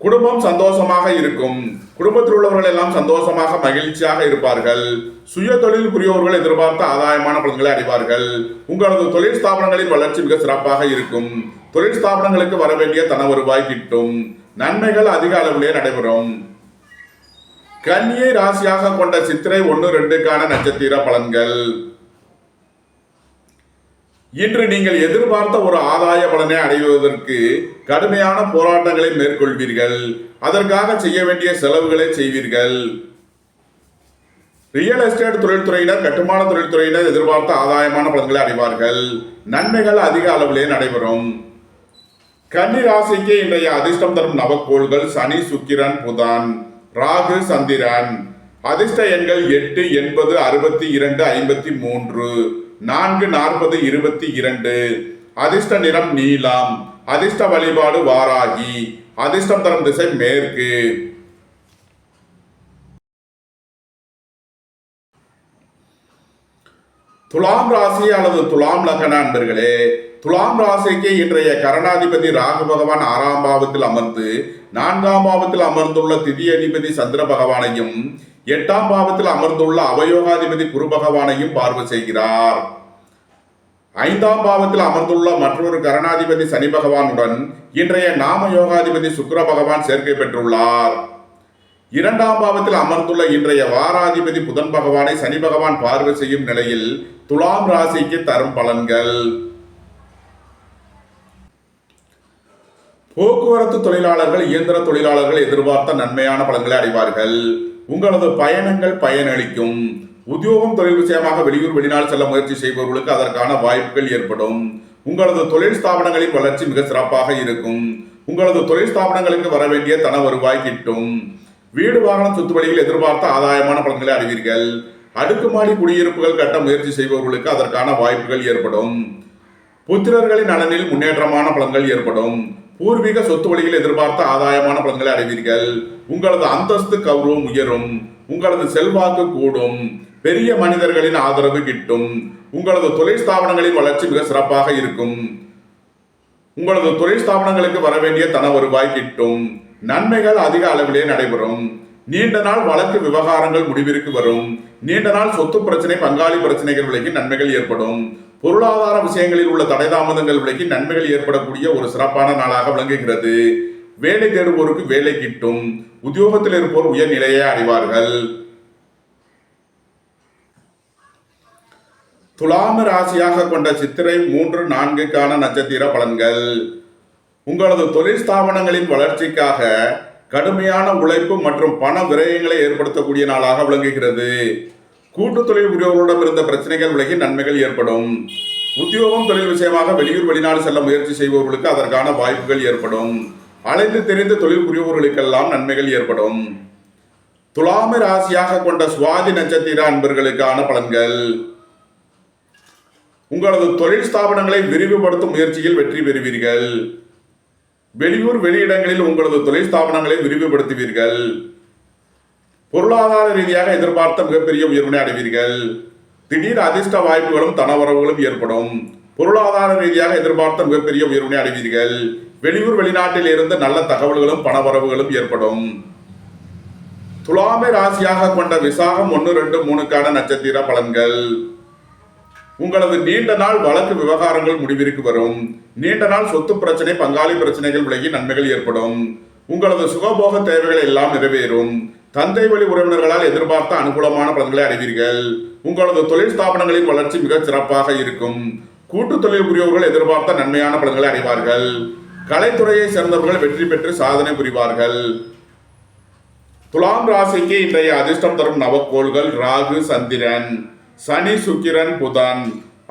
குடும்பம் சந்தோஷமாக இருக்கும். குடும்பத்தில் உள்ளவர்கள் எல்லாம் சந்தோஷமாக மகிழ்ச்சியாக இருப்பார்கள். சுய தொழில் புரியோர்கள் எதிர்பார்த்த ஆதாயமான பலன்களை அடைவார்கள். உங்களது தொழில் ஸ்தாபனங்களின் வளர்ச்சி மிக சிறப்பாக இருக்கும். தொழில் ஸ்தாபனங்களுக்கு வர வேண்டிய தன வருவாய் கிட்டும். நன்மைகள் அதிக அளவிலே நடைபெறும். கன்னியை ராசியாக கொண்ட சித்திரை 1, 2க்கான நட்சத்திர பலன்கள். இன்று நீங்கள் எதிர்பார்த்த ஒரு ஆதாய பலனை அடைவதற்கு கடுமையான போராட்டங்களை மேற்கொள்வீர்கள். அதற்காக செய்ய வேண்டிய செலவுகளை செய்வீர்கள். ரியல் எஸ்டேட் தொழில்துறையினர், கட்டுமான தொழில்துறையினர் எதிர்பார்த்த ஆதாயமான பலன்களை அடைவார்கள். நன்மைகள் அதிக அளவிலே நடைபெறும். கன்னி ராசிக்கு இன்றைய அதிர்ஷ்டம் தரும் நவக்கோள்கள் சனி, சுக்கிரன், புதன், ராகு, சந்திரன். அதிர்ஷ்ட எண்கள் 8, 80, 62, 53, 4, 40, 22. அதிர்ஷ்ட நிறம் நீலம். அதிர்ஷ்ட வழிபாடு வாராகி. அதிர்ஷ்டம் தரும் திசை மேற்கு. துலாம் ராசி அல்லது துலாம் லக்ன அன்பர்களே, துலாம் ராசிக்கு இன்றைய கரணாதிபதி ராகு பகவான் 6ஆம் பாவத்தில் அமர்ந்து 4ஆம் பாவத்தில் அமர்ந்துள்ள திதி அதிபதி சந்திர பகவானையும் 8ஆம் பாவத்தில் அமர்ந்துள்ள அவயோகாதிபதி குரு பகவானையும் பார்வை செய்கிறார். 5ஆம் பாவத்தில் அமர்ந்துள்ள மற்றொரு கரணாதிபதி சனி பகவானுடன் இன்றைய நாம யோகாதிபதி சுக்கிர பகவான் சேர்க்கை பெற்றுள்ளார். 2ஆம் பாவத்தில் அமர்ந்துள்ள இன்றைய வாராதிபதி புதன் பகவானை சனி பகவான் பார்வை செய்யும் நிலையில் துலாம் ராசிக்கு தரும் பலன்கள். போக்குவரத்து தொழிலாளர்கள், இயந்திர தொழிலாளர்கள் எதிர்பார்த்த நன்மையான பலன்களை அடைவார்கள். உங்களது பயணங்கள் பயனளிக்கும். உத்தியோகம் தொழில் விஷயமாக வெளியூர் வெளிநாடு செல்ல முயற்சி செய்பவர்களுக்கு அதற்கான வாய்ப்புகள் ஏற்படும். உங்களது தொழில் ஸ்தாபனங்களின் வளர்ச்சி மிக சிறப்பாக இருக்கும். உங்களது தொழில் ஸ்தாபனங்களுக்கு வர வேண்டிய தன வருவாய் கிட்டும். வீடு வாகனம் சொத்து வழியில் எதிர்பார்த்த ஆதாயமான பலன்களை அடைவீர்கள். அடுக்குமாடி குடியிருப்புகள் கட்ட முயற்சி செய்பவர்களுக்கு அதற்கான வாய்ப்புகள் ஏற்படும். புத்திரர்களின் நலனில் முன்னேற்றமான பலன்கள் ஏற்படும். பூர்வீக சொத்து வழியில் எதிர்பார்த்த ஆதாயமான பலன்களை அடைவீர்கள். உங்களது அந்தஸ்து கௌரவம் உயரும். உங்களது செல்வாக்கு கூடும். பெரிய மனிதர்களின் ஆதரவு கிட்டும். உங்களது தொழில் ஸ்தாபனங்களின் வளர்ச்சி மிக சிறப்பாக இருக்கும். உங்களது தொழில் ஸ்தாபனங்களுக்கு வர வேண்டிய தன வருவாய் கிட்டும். நன்மைகள் அதிக அளவிலே நடைபெறும். நீண்ட நாள் வழக்கு விவகாரங்கள் முடிவிற்கு வரும். நீண்ட நாள் சொத்து பிரச்சனை, பங்காளி பிரச்சனைகள் விலகி நன்மைகள் ஏற்படும். பொருளாதார விஷயங்களில் உள்ள தடை தாமதங்கள் விலகி நன்மைகள் ஏற்படக்கூடிய ஒரு சிறப்பான நாளாக விளங்குகிறது. வேலை தேடுவோருக்கு வேலை கிட்டும். உத்தியோகத்தில் இருப்போர் உயர்நிலையை அடைவார்கள். துலாம் ராசியாக கொண்ட சித்திரை 3, 4க்கான நட்சத்திர பலன்கள். உங்களது தொழில் ஸ்தாபனங்களின் வளர்ச்சிக்காக கடுமையான உழைப்பு மற்றும் பண விரயங்களை ஏற்படுத்தக்கூடிய நாளாக விளங்குகிறது. கூட்டு தொழில் புரிவோரிடம் இருந்த பிரச்சனைகள் விலகி நன்மைகள் ஏற்படும். உத்தியோகம் தொழில் விஷயமாக வெளியூர் வெளிநாடு செல்ல முயற்சி செய்பவர்களுக்கு அதற்கான வாய்ப்புகள் ஏற்படும். அலைந்து தெரிந்த தொழில் புரிவோர்களுக்கெல்லாம் நன்மைகள் ஏற்படும். துலாம ராசியாக கொண்ட சுவாதி நட்சத்திர அன்பர்களுக்கான பலன்கள். உங்களது தொழில் ஸ்தாபனங்களை விரிவுபடுத்தும் முயற்சியில் வெற்றி பெறுவீர்கள். வெளியூர் வெளியிடங்களில் உங்களது தொழில் ஸ்தாபனங்களை விரிவுபடுத்துவீர்கள். பொருளாதார ரீதியாக எதிர்பார்த்த மிகப்பெரிய உயர்வினை அடைவீர்கள். திடீர் அதிர்ஷ்ட வாய்ப்புகளும் தனவரவுகளும் ஏற்படும். பொருளாதார ரீதியாக எதிர்பார்த்த மிகப்பெரிய உயர்வினை அடைவீர்கள். வெளியூர் வெளிநாட்டில் இருந்து நல்ல தகவல்களும் பணவரவுகளும் ஏற்படும். துலாமை ராசியாக கொண்ட விசாகம் 1, 2, 3க்கான நட்சத்திர பலன்கள். உங்களது நீண்ட நாள் வழக்கு விவகாரங்கள் முடிவிற்கு வரும். நீண்ட நாள் சொத்து பிரச்சனை, பங்காளி பிரச்சனைகள் விலகி நன்மைகள் ஏற்படும். உங்களது சுகபோக தேவைகள் எல்லாம் நிறைவேறும். தந்தை வழி உறவினர்களால் எதிர்பார்த்த அனுகூலமான பலன்களை அடைவீர்கள். உங்களது தொழில் ஸ்தாபனங்களின் வளர்ச்சி மிகச் சிறப்பாக இருக்கும். கூட்டு தொழில் புரியோர்கள் எதிர்பார்த்த நன்மையான பலன்களை அடைவார்கள். கலைத்துறையை சேர்ந்தவர்கள் வெற்றி பெற்று சாதனை புரிவார்கள். துலாம் ராசிக்கு இன்றைய அதிர்ஷ்டம் தரும் நவக்கோள்கள் ராகு, சந்திரன், சனி, சுக்கிரன், புதன்.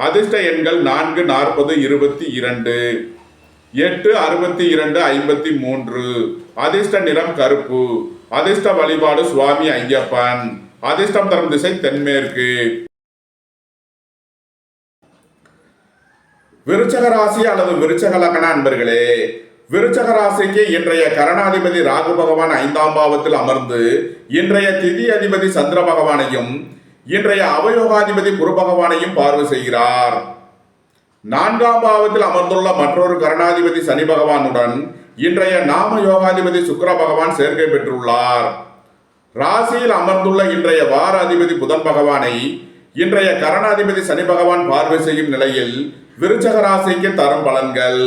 அதிர்ஷ்ட எண்கள் 4, 40, 22, 8, 62, 53. அதிர்ஷ்ட நிறம் கருப்பு. அதிர்ஷ்ட வழிபாடு சுவாமி ஐயப்பன். அதிர்ஷ்டம் தரும் திசை தென்மேற்கு. விருச்சக ராசி அல்லது விருச்சக லக்ன அன்பர்களே, விருச்சக ராசிக்கு இன்றைய கரணாதிபதி ராகு பகவான் 5ஆம் பாவத்தில் அமர்ந்து இன்றைய திதி அதிபதி சந்திர பகவானையும் இன்றைய அவயோகாதிபதி குரு பகவானையும் பார்வை செய்கிறார். 4ஆம் பாவத்தில் அமர்ந்துள்ள மற்றொரு கரணாதிபதி சனி பகவானுடன் இன்றைய நாம யோகாதிபதி சுக்கிர பகவான் சேர்க்கை பெற்றுள்ளார். ராசியில் அமர்ந்துள்ள இன்றைய வார அதிபதி புதன் பகவானை இன்றைய கரணாதிபதி சனி பகவான் பார்வை செய்யும் நிலையில் விருச்சக ராசிக்கு தரும் பலன்கள்.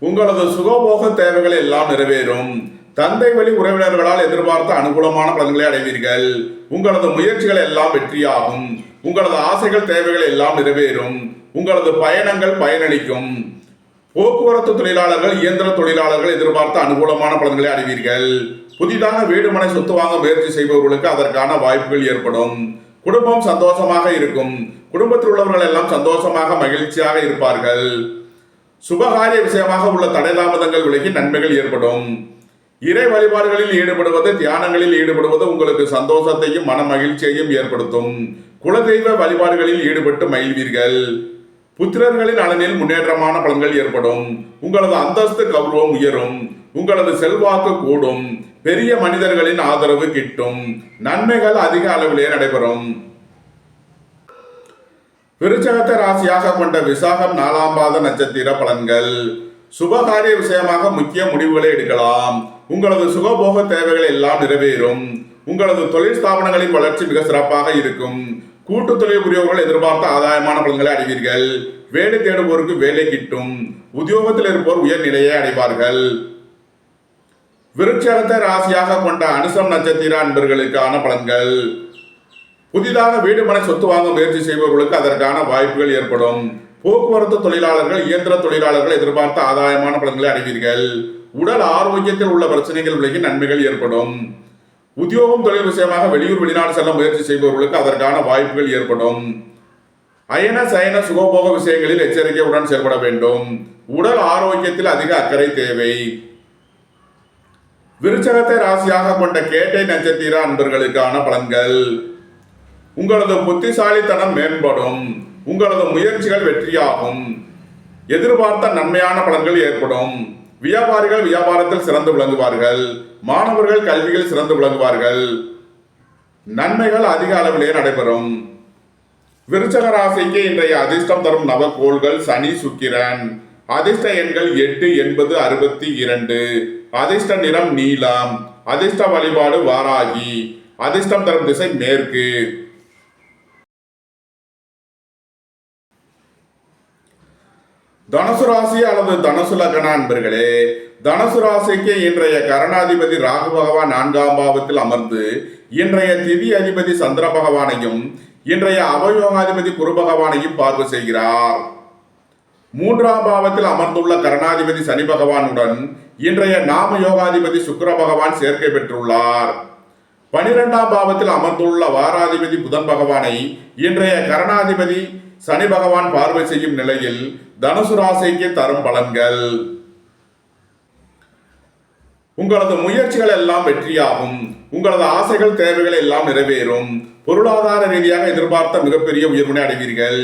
உங்களது சுகபோக தேவைகள் எல்லாம் நிறைவேறும். தந்தை வழி உறவினர்களால் எதிர்பார்த்த அனுகூலமான பலன்களை அடைவீர்கள். உங்களது முயற்சிகள் எல்லாம் வெற்றியாகும். உங்களது ஆசைகள் தேவைகள் எல்லாம் நிறைவேறும். உங்களது பயணங்கள் பயனளிக்கும். போக்குவரத்து தொழிலாளர்கள், இயந்திர தொழிலாளர்கள் எதிர்பார்த்த அனுகூலமான பலன்களை அடைவீர்கள். புதிதாக வீடு மனை சொத்து வாங்க முயற்சி செய்பவர்களுக்கு அதற்கான வாய்ப்புகள் ஏற்படும். குடும்பம் சந்தோஷமாக இருக்கும். குடும்பத்தில் உள்ளவர்கள் எல்லாம் சந்தோஷமாக மகிழ்ச்சியாக இருப்பார்கள். சுபகாரிய விஷயமாக உள்ள தடை தாமதங்கள் விலகி நன்மைகள் ஏற்படும். இறை வழிபாடுகளில் ஈடுபடுவது, தியானங்களில் ஈடுபடுவது உங்களுக்கு சந்தோஷத்தையும் மன மகிழ்ச்சியையும் ஏற்படுத்தும். குலதெய்வ வழிபாடுகளில் ஈடுபட்டு மகிழ்வீர்கள். புத்திரர்களின் நலனில் முன்னேற்றமான பலன்கள் ஏற்படும். உங்களது அந்தஸ்து கௌரவம் உயரும். உங்களது செல்வாக்கு கூடும். பெரிய மனிதர்களின் ஆதரவு கிட்டும். நன்மைகள் அதிக அளவிலே நடைபெறும். விருச்சகத்தை ராசியாக கொண்ட விசாகம் 4ஆம் பாத நட்சத்திர பலன்கள். சுபகாரிய விஷயமாக முக்கிய முடிவுகளை எடுக்கலாம். உங்களது சுகபோக தேவைகள் எல்லாம் நிறைவேறும். உங்களது தொழில் ஸ்தாபனங்களின் வளர்ச்சி மிக சிறப்பாக இருக்கும். கூட்டு தொழில் புரியோர்கள் எதிர்பார்த்த ஆதாயமான பலன்களை அடைவீர்கள். வேலை தேடுவோருக்கு வேலை கிட்டும். உத்தியோகத்தில் இருப்போர் உயர்நிலையை அடைவார்கள். விருட்சகத்தை ராசியாக கொண்ட அனுசம் நட்சத்திர அன்பர்களுக்கான பலன்கள். புதிதாக வீடு மனை சொத்து வாங்க முயற்சி செய்பவர்களுக்கு அதற்கான வாய்ப்புகள் ஏற்படும். போக்குவரத்து தொழிலாளர்கள், இயந்திர தொழிலாளர்கள் எதிர்பார்த்த ஆதாயமான பலன்களை அடைவீர்கள். உடல் ஆரோக்கியத்தில் உள்ள பிரச்சனைகள் விலகி நன்மைகள் ஏற்படும். உத்தியோகம் தொழில் விஷயமாக வெளியூர் வெளிநாடு செல்ல முயற்சி செய்பவர்களுக்கு அதற்கான வாய்ப்புகள் ஏற்படும். அயன சயன சுகபோக விஷயங்களில் எச்சரிக்கையுடன் செயல்பட வேண்டும். உடல் ஆரோக்கியத்தில் அதிக அக்கறை தேவை. விருச்சகத்தை ராசியாக கொண்ட கேட்டை நட்சத்திர அன்பர்களுக்கான பலன்கள். உங்களது புத்திசாலித்தனம் மேம்படும். உங்களது முயற்சிகள் வெற்றியாகும். எதிர்பார்த்த நன்மையான பலன்கள் ஏற்படும். வியாபாரிகள் வியாபாரத்தில் சிறந்து விளங்குவார்கள். மாணவர்கள் கல்வியில் சிறந்து விளங்குவார்கள். நன்மைகள் அதிக அளவிலே நடைபெறும். விருச்சக ராசிக்கு இன்றைய அதிர்ஷ்டம் தரும் நவகோள்கள் சனி சுக்கிரன். அதிர்ஷ்ட எண்கள் 8, 80, 62. அதிர்ஷ்ட நிறம் நீலம். அதிர்ஷ்ட வழிபாடு வாராகி. அதிர்ஷ்டம் தரும் திசை மேற்கு. தனுசு ராசி அல்லது தனுசு லக்ன அன்பர்களே, தனுசு ராசிக்கு இன்றைய கரணாதிபதி ராகு பகவான் 4ஆம் பாவத்தில் அமர்ந்து இன்றைய திதி அதிபதி சந்திர பகவானையும் இன்றைய அவயோகாதிபதி குரு பகவானையும் பார்வை செய்கிறார். 3ஆம் பாவத்தில் அமர்ந்துள்ள கரணாதிபதி சனி பகவானுடன் இன்றைய நாம யோகாதிபதி சுக்கிர பகவான் சேர்க்கை பெற்றுள்ளார். 12ஆம் பாவத்தில் அமர்ந்துள்ள வாராதிபதி புதன் பகவானை இன்றைய கரணாதிபதி சனி பகவான் பார்வை செய்யும் நிலையில் தனுசு ராசிக்கு தரும் பலன்கள். உங்களது முயற்சிகள் எல்லாம் வெற்றியாகும். உங்களது ஆசைகள் தேவைகள் எல்லாம் நிறைவேறும். பொருளாதார ரீதியாக எதிர்பார்த்த மிகப்பெரிய உயர்வினை அடைவீர்கள்.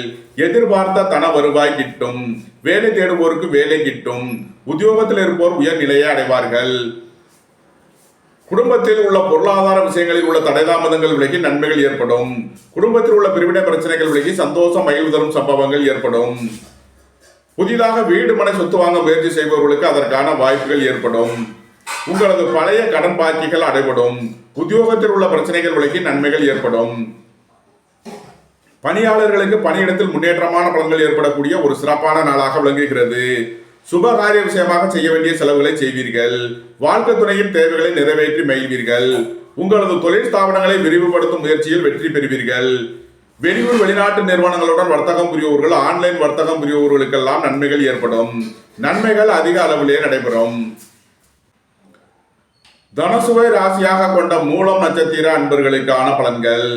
எதிர்பார்த்த தன வருவாய் கிட்டும். வேலை தேடுவோருக்கு வேலை கிட்டும். உத்தியோகத்தில் இருப்போர் உயர் நிலையை அடைவார்கள். குடும்பத்தில் உள்ள பொருளாதார விஷயங்களில் உள்ள தடைதாமதங்கள் விலகி நன்மைகள் ஏற்படும். குடும்பத்தில் உள்ள பிரிவினை பிரச்சனைகள் விலகி சந்தோஷம் மகிழ்வு தரும் சம்பவங்கள் ஏற்படும். புதிதாக வீடு மனை சொத்து வாங்க முயற்சி செய்பவர்களுக்கு அதற்கான வாய்ப்புகள் ஏற்படும். உங்களது பழைய கடன் பாக்கிகள் அடைபடும். உத்தியோகத்தில் உள்ள பிரச்சனைகள் விலகி நன்மைகள் ஏற்படும். பணியாளர்களுக்கு பணியிடத்தில் முன்னேற்றமான பலன்கள் ஏற்படக்கூடிய ஒரு சிறப்பான நாளாக விளங்குகிறது. சுபகாரிய விஷயமாக செய்ய வேண்டிய செலவுகளை செய்வீர்கள். வாழ்க்கை துணையின் தேவைகளை நிறைவேற்றி மகிழ்வீர்கள். உங்களது தொழில் ஸ்தாபனங்களை விரிவுபடுத்தும் முயற்சியில் வெற்றி பெறுவீர்கள். வெளியூர் வெளிநாட்டு நிறுவனங்களுடன் வர்த்தகம் புரியோர்கள் ஆன்லைன் வர்த்தகம் புரியோர்களுக்கெல்லாம் நன்மைகள் ஏற்படும். நன்மைகள் அதிக அளவிலே நடைபெறும். தனுசுவை ராசியாக கொண்ட மூலம் நட்சத்திர அன்பர்களுக்கான பலன்கள்.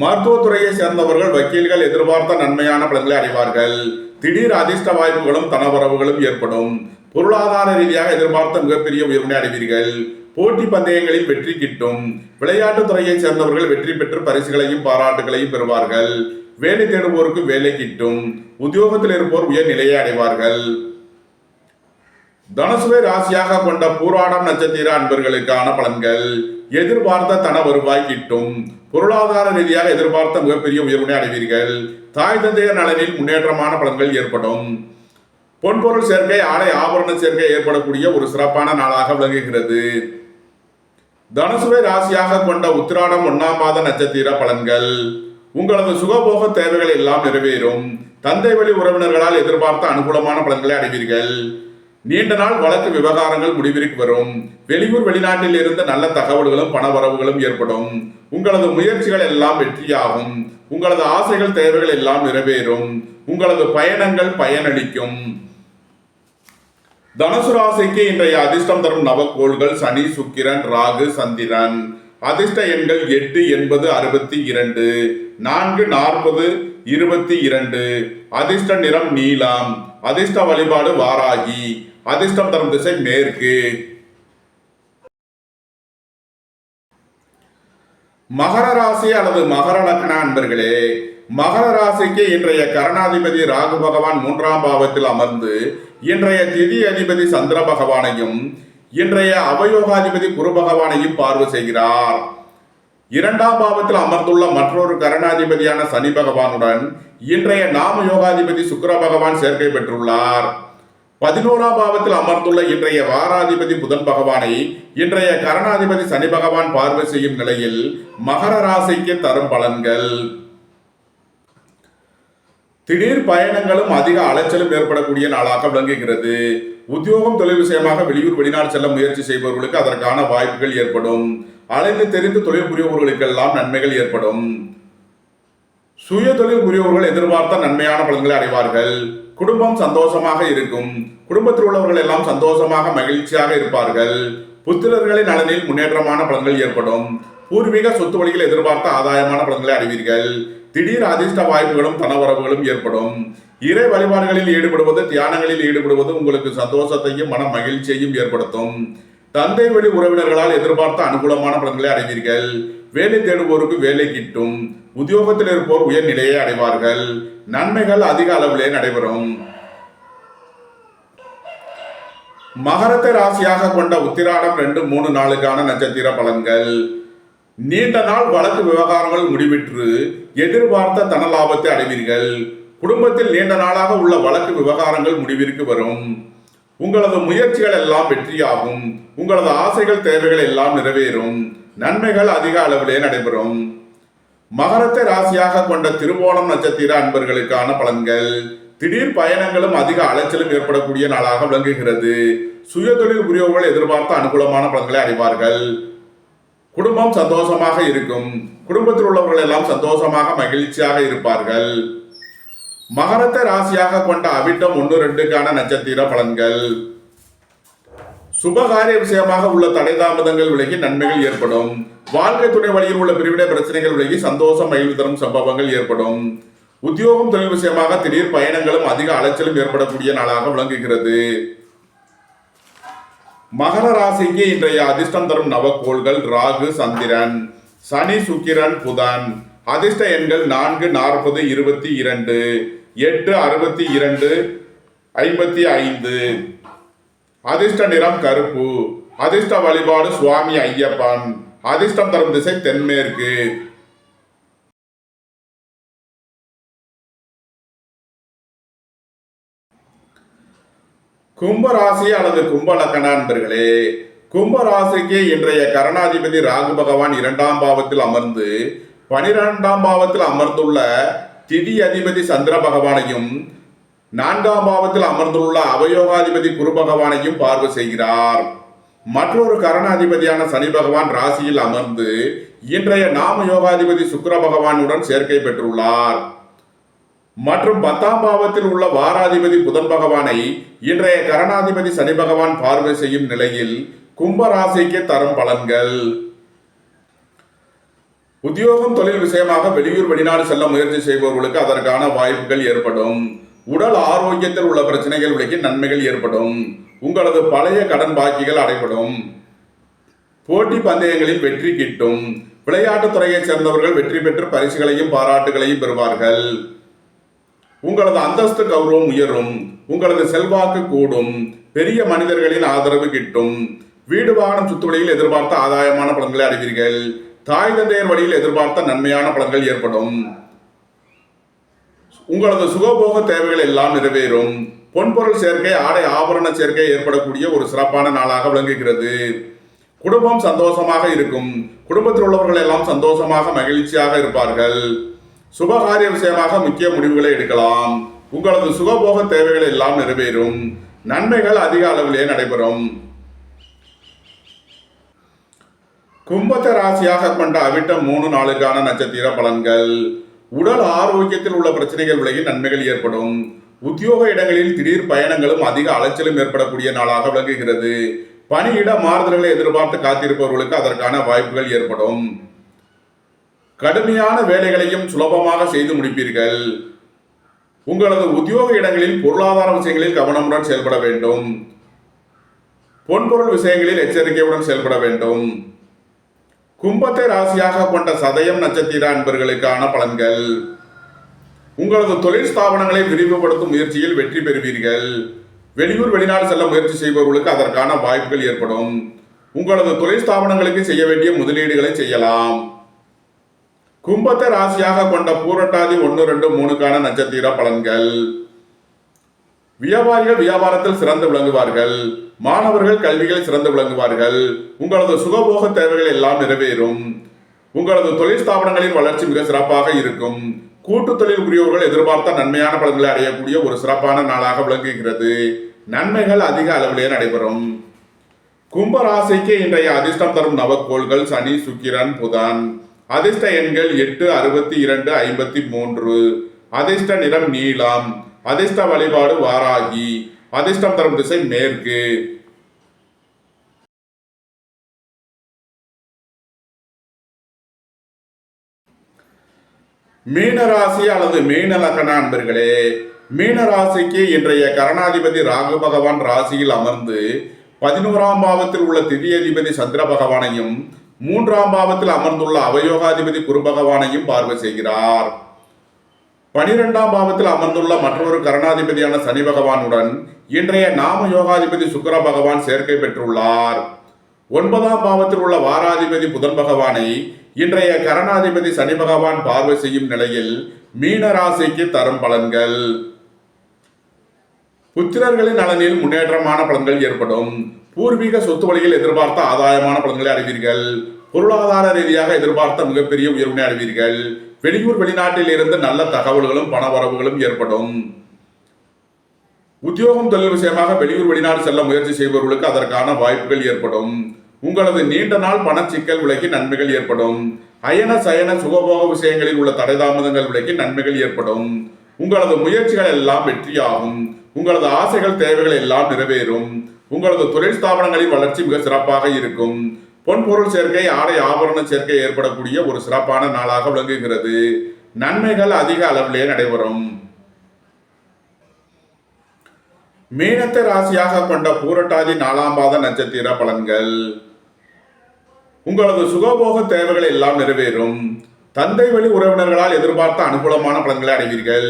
மருத்துவத்துறையை சேர்ந்தவர்கள் வக்கீல்கள் எதிர்பார்த்த நன்மையான பலன்களை அடைவார்கள். திடீர் அதிர்ஷ்ட வாய்ப்புகளும் தனவரவுகளும் ஏற்படும். பொருளாதார ரீதியாக எதிர்பார்த்த மிகப்பெரிய உயர்வினை அடைவீர்கள். போட்டி பந்தயங்களில் வெற்றி கிட்டும். விளையாட்டுத் துறையை சேர்ந்தவர்கள் வெற்றி பெற்று பரிசுகளையும் பாராட்டுகளையும் பெறுவார்கள். வேலை தேடுவோருக்கு வேலை கிட்டும். உத்தியோகத்தில் இருப்போர் உயர் நிலையை அடைவார்கள். தனுசுவை ராசியாக கொண்ட பூராடம் நட்சத்திர அன்பர்களுக்கான பலன்கள். எதிர்பார்த்த தன வருவாய் கிட்டும். பொருளாதார ரீதியாக எதிர்பார்த்த மிகப்பெரிய உயர்வினை அடைவீர்கள். தாய் தந்தையர் நலனில் முன்னேற்றமான பலன்கள் ஏற்படும். பொன்பொருள் சேர்க்கை ஆடை ஆபரண சேர்க்கை ஏற்படக்கூடிய ஒரு சிறப்பான நாளாக விளங்குகிறது. தனுசுவை ராசியாக கொண்ட உத்திராடம் 1ஆம் மாத நட்சத்திர பலன்கள். உங்களது சுகபோக தேவைகள் எல்லாம் நிறைவேறும். தந்தை வழி உறவினர்களால் எதிர்பார்த்த அனுகூலமான பலன்களை அடைவீர்கள். நீண்ட நாள் வழக்கு விவகாரங்கள் முடிவிற்கு வரும். வெளியூர் வெளிநாட்டில் இருந்து நல்ல தகவல்களும் பணவரவுகளும் ஏற்படும். உங்களது முயற்சிகள் எல்லாம் வெற்றியாகும். உங்களது ஆசைகள் தேவைகள் எல்லாம் நிறைவேறும். உங்களது பயணங்கள் பயனளிக்கும். தனுசு ராசிக்கு இன்றைய அதிர்ஷ்டம் தரும் நவகோள்கள் சனி சுக்கிரன் ராகு சந்திரன். அதிர்ஷ்ட எண்கள் 8, 80, 62. 4, 40, 22. அதிர்ஷ்ட நிறம் நீலம். அதிர்ஷ்ட வழிபாடு வாராகி. அதிர்ஷ்டம் தரும் திசை மேற்கு. மகர ராசி அல்லது மகர லக்ன அன்பர்களே, மகர ராசிக்கு இன்றைய கரணாதிபதி ராகு பகவான் 3ஆம் பாவத்தில் அமர்ந்து இன்றைய திதி அதிபதி சந்திர பகவானையும் இன்றைய அவயோகாதிபதி குரு பகவானையும் பார்வை செய்கிறார். 2ஆம் பாவத்தில் அமர்ந்துள்ள மற்றொரு கரணாதிபதியான சனி பகவானுடன் இன்றைய நாம யோகாதிபதி சுக்கிர பகவான் சேர்க்கை பெற்றுள்ளார். 11ஆம் பாவத்தில் அமர்ந்துள்ள இன்றைய வாராதிபதி புதன் பகவானை இன்றைய கரணாதிபதி சனி பகவான் பார்வை செய்யும் நிலையில் மகர ராசிக்கு தரும் பலன்கள். திடீர் பயணங்களும் அதிக அலைச்சலும் ஏற்படக்கூடிய நாளாக விளங்குகிறது. உத்தியோகம் தொழில் விஷயமாக வெளியூர் வெளிநாடு செல்ல முயற்சி செய்பவர்களுக்கு அதற்கான வாய்ப்புகள் ஏற்படும். அலைந்து தெரிந்து தொழில் புரிபவர்களுக்கெல்லாம் நன்மைகள் ஏற்படும். சுய தொழில் புரிபவர்கள் எதிர்பார்த்த நன்மையான பலன்களை அடைவார்கள். குடும்பம் சந்தோஷமாக இருக்கும். குடும்பத்தில் உள்ளவர்கள் எல்லாம் சந்தோஷமாக மகிழ்ச்சியாக இருப்பார்கள். புத்திரர்களின் நலனில் முன்னேற்றமான பலன்கள் ஏற்படும். பூர்வீக சொத்து வழியில் எதிர்பார்த்த ஆதாயமான பலன்களை அடைவீர்கள். திடீர் அதிர்ஷ்ட வாய்ப்புகளும் தனவரவுகளும் ஏற்படும். இறை வழிபாடுகளில் ஈடுபடுவது தியானங்களில் ஈடுபடுவது உங்களுக்கு சந்தோஷத்தையும் மன மகிழ்ச்சியையும் ஏற்படுத்தும். தந்தை வழி உறவினர்களால் எதிர்பார்த்த அனுகூலமான பலன்களை அடைவீர்கள். வேலை தேடுவோருக்கு வேலை கிட்டும். உத்தியோகத்தில் இருப்போர் உயர் நிலையை அடைவார்கள். நன்மைகள் அதிக அளவிலே நடைபெறும். மகரத்தை ராசியாக கொண்ட உத்திராடம் 2, 3 நாளுக்கான நட்சத்திர பலன்கள். நீண்ட நாள் வழக்கு விவகாரங்கள் முடிவிற்று எதிர்பார்த்த தன லாபத்தை அடைவீர்கள். குடும்பத்தில் நீண்ட நாளாக உள்ள வழக்கு விவகாரங்கள் முடிவிற்கு வரும். உங்களது முயற்சிகள் எல்லாம் வெற்றியாகும். உங்களது ஆசைகள் தேவைகள் எல்லாம் நிறைவேறும். நன்மைகள் அதிக அளவிலே நடைபெறும். மகரத்தை ராசியாக கொண்ட திருவோணம் நட்சத்திர அன்பர்களுக்கான பலன்கள். திடீர் பயணங்களும் அதிக அலைச்சலும் ஏற்படக்கூடிய நாளாக விளங்குகிறது. சுயதொழில் புரியவர்கள் எதிர்பார்த்த அனுகூலமான பலன்களை அடைவார்கள். குடும்பம் சந்தோஷமாக இருக்கும். குடும்பத்தில் உள்ளவர்கள் எல்லாம் சந்தோஷமாக மகிழ்ச்சியாக இருப்பார்கள். மகரத்தை ராசியாக கொண்ட அவிட்டம் 1-2க்கான நட்சத்திர பலன்கள். சுபகாரிய விஷயமாக உள்ள தடை தாமதங்கள் விலகி நன்மைகள் ஏற்படும். வாழ்க்கை துணை வழியில் உள்ள பிரிவினை பிரச்சனைகள் விலகி சந்தோஷம் மகிழ்வு தரும் சம்பவங்கள் ஏற்படும். உத்தியோகம் தொழில் விஷயமாக திடீர் பயணங்களும் அதிக அலைச்சலும் ஏற்படக்கூடிய நாளாக விளங்குகிறது. மகர ராசிக்கு இன்றைய அதிர்ஷ்டம் தரும் நவக்கோள்கள் ராகு, சந்திரன், சனி, சுக்கிரன், புதன். அதிர்ஷ்ட எண்கள் 4, 40, 22, 8, 62, 55. அதிர்ஷ்ட நிறம் கருப்பு. அதிர்ஷ்ட வழிபாடு சுவாமி ஐயப்பன். அதிர்ஷ்டம் தரும் திசை தென்மேற்கு. கும்பராசி அல்லது கும்ப லக்கண நண்பர்களே, கும்பராசிக்கு இன்றைய கரணாதிபதி ராகு பகவான் 2ஆம் பாவத்தில் அமர்ந்து 12ஆம் பாவத்தில் அமர்ந்துள்ள திதி அதிபதி சந்திர பகவானையும் 4ஆம் பாவத்தில் அமர்ந்துள்ள அவயோகாதிபதி குரு பகவானையும் பார்வை செய்கிறார். மற்றொரு கரணாதிபதியான சனி பகவான் ராசியில் அமர்ந்து இன்றைய நாம யோகாதிபதி சுக்கிர பகவானுடன் சேர்க்கை பெற்றுள்ளார். மற்றும் 10ஆம் பாவத்தில் உள்ள வாராதிபதி புதன் பகவானை இன்றைய கரணாதிபதி சனி பகவான் பார்வை செய்யும் நிலையில் கும்பராசிக்கு தரும் பலன்கள். உத்தியோகம் தொழில் விஷயமாக வெளியூர் வெளிநாடு செல்ல முயற்சி செய்பவர்களுக்கு அதற்கான வாய்ப்புகள் ஏற்படும். உடல் ஆரோக்கியத்தில் உள்ள பிரச்சனைகள் விலகி நன்மைகள் ஏற்படும். உங்களது பழைய கடன் பாக்கிகள் அடைபடும். போட்டி பந்தயங்களில் வெற்றி கிட்டும். விளையாட்டுத் துறையைச் சேர்ந்தவர்கள் வெற்றி பெற்று பரிசுகளையும் பாராட்டுகளையும் பெறுவார்கள். உங்களது அந்தஸ்து கௌரவம் உயரும். உங்களது செல்வாக்கு கூடும். பெரிய மனிதர்களின் ஆதரவு கிட்டும். வீடு வாகனம் சுத்துவழியில் எதிர்பார்த்த ஆதாயமான பலன்களை அடைவீர்கள். தாய் தந்தையர் வழியில் எதிர்பார்த்த நன்மையான பலன்கள் ஏற்படும். உங்களது சுகபோக தேவைகள் எல்லாம் நிறைவேறும். பொன்பொருள் சேர்க்கை, ஆடை ஆபரண சேர்க்கை ஏற்படக்கூடிய ஒரு சிறப்பான நாளாக விளங்குகிறது. குடும்பம் சந்தோஷமாக இருக்கும். குடும்பத்தில் உள்ளவர்கள் எல்லாம் சந்தோஷமாக மகிழ்ச்சியாக இருப்பார்கள். சுபகாரிய விஷயமாக முக்கிய முடிவுகளை எடுக்கலாம். உங்களது சுகபோக தேவைகள் எல்லாம் நிறைவேறும். நன்மைகள் அதிக அளவிலே நடைபெறும். கும்பத்தை ராசியாக கொண்ட அவிட்டம் 3-4க்கான நட்சத்திர பலன்கள். உடல் ஆரோக்கியத்தில் உள்ள பிரச்சனைகள் விலகி நன்மைகள் ஏற்படும். உத்தியோக இடங்களில் திடீர் பயணங்களும் அதிக அலைச்சலும் ஏற்படக்கூடிய நாளாக விளங்குகிறது. பணியிட மாறுதல்களை எதிர்பார்த்து காத்திருப்பவர்களுக்கு அதற்கான வாய்ப்புகள் ஏற்படும். கடுமையான வேலைகளையும் சுலபமாக செய்து முடிப்பீர்கள். உங்களது உத்தியோக இடங்களில் பொருளாதார விஷயங்களில் கவனமுடன் செயல்பட வேண்டும். பொன்பொருள் விஷயங்களில் எச்சரிக்கையுடன் செயல்பட வேண்டும். கும்பத்தை ராசியாக கொண்ட சதயம் நட்சத்திர அன்பர்களுக்கான பலன்கள். உங்களது தொழில் ஸ்தாபனங்களை விரிவுபடுத்தும் முயற்சியில் வெற்றி பெறுவீர்கள். வெளியூர் வெளிநாடு செல்ல முயற்சி செய்பவர்களுக்கு அதற்கான வாய்ப்புகள் ஏற்படும். உங்களது தொழில் ஸ்தாபனங்களுக்கு செய்ய வேண்டிய முதலீடுகளை செய்யலாம். கும்பத்தை ராசியாக கொண்ட பூரட்டாதி 1, 2, 3க்கான நட்சத்திர பலன்கள். வியாபாரிகள் வியாபாரத்தில் சிறந்து விளங்குவார்கள். மாணவர்கள் கல்வியில் சிறந்து விளங்குவார்கள். உங்களது சுகபோக தேவைகள் எல்லாம் நிறைவேறும். உங்களது தொழில் ஸ்தாபனங்களின் வளர்ச்சி மிக சிறப்பாக இருக்கும். கூட்டு தொழில் புரியவர்கள் எதிர்பார்த்த நன்மையான பலன்களை அடையக்கூடிய ஒரு சிறப்பான நாளாக விளங்குகிறது. நன்மைகள் அதிக அளவிலே நடைபெறும். கும்பராசிக்கு இன்றைய அதிர்ஷ்டம் தரும் நவக்கோள்கள் சனி, சுக்கிரன், புதன். அதிர்ஷ்ட எண்கள் 8, 62, 53. அதிர்ஷ்ட நிறம் நீலம். அதிர்ஷ்ட வழிபாடு வாராகி. அதிர்ஷ்டம் தரும் திசை மேற்கு. மீனராசி அல்லது மீன லக்கண அன்பர்களே, மீனராசிக்கு இன்றைய கரணாதிபதி ராகு பகவான் ராசியில் அமர்ந்து 11ஆம் பாவத்தில் உள்ள திதியதிபதி சந்திர பகவானையும் 3ஆம் பாவத்தில் அமர்ந்துள்ள அவயோகாதிபதி குரு பகவானையும் பார்வை செய்கிறார். 12ஆம் பாவத்தில் அமர்ந்துள்ள மற்றொரு கரணாதிபதியான சனி பகவானுடன் இன்றைய நாம யோகாதிபதி சுக்கிர பகவான் சேர்க்கை பெற்றுள்ளார். 9ஆம் பாவத்தில் உள்ள வாராதிபதி புதன் பகவானை இன்றைய கரணாதிபதி சனி பகவான் பார்வை செய்யும் நிலையில் மீன ராசிக்கு தரும் பலன்கள். புத்திரர்களின் நலனில் முன்னேற்றமான பலன்கள் ஏற்படும். பூர்வீக சொத்து வழியில் எதிர்பார்த்த ஆதாயமான பலன்களை அடைவீர்கள். பொருளாதார ரீதியாக எதிர்பார்த்த மிகப்பெரிய உயர்வினை அடைவீர்கள். வெளியூர் வெளிநாட்டில் இருந்து நல்ல தகவல்களும் பண வரவுகளும் ஏற்படும். உத்தியோகம் தொழில் விஷயமாக வெளியூர் வெளிநாடு செல்ல முயற்சி செய்பவர்களுக்கு அதற்கான வாய்ப்புகள் ஏற்படும். உங்களது நீண்ட நாள் பண சிக்கல் விலகி நன்மைகள் ஏற்படும். அயன சயன சுகபோக விஷயங்களில் உள்ள தடை தாமதங்கள் விலகி நன்மைகள் ஏற்படும். உங்களது முயற்சிகள் எல்லாம் வெற்றியாகும். உங்களது ஆசைகள் தேவைகள் எல்லாம் நிறைவேறும். உங்களது தொழில் ஸ்தாபனங்களின் வளர்ச்சி மிக சிறப்பாக இருக்கும். பொன்பொருள் சேர்க்கை ஆடை ஆபரண சேர்க்கை ஏற்படக்கூடிய ஒரு சிறப்பான நாளாக விளங்குகிறது. நன்மைகள் அதிக அளவிலே நடைபெறும். மீனத்தை ராசியாக கொண்ட பூரட்டாதி 4ஆம் பாத நட்சத்திர பலன்கள். உங்களது சுகபோக தேவைகள் எல்லாம் நிறைவேறும். தந்தை வழி உறவினர்களால் எதிர்பார்த்த அனுகூலமான பலன்களை அடைவீர்கள்.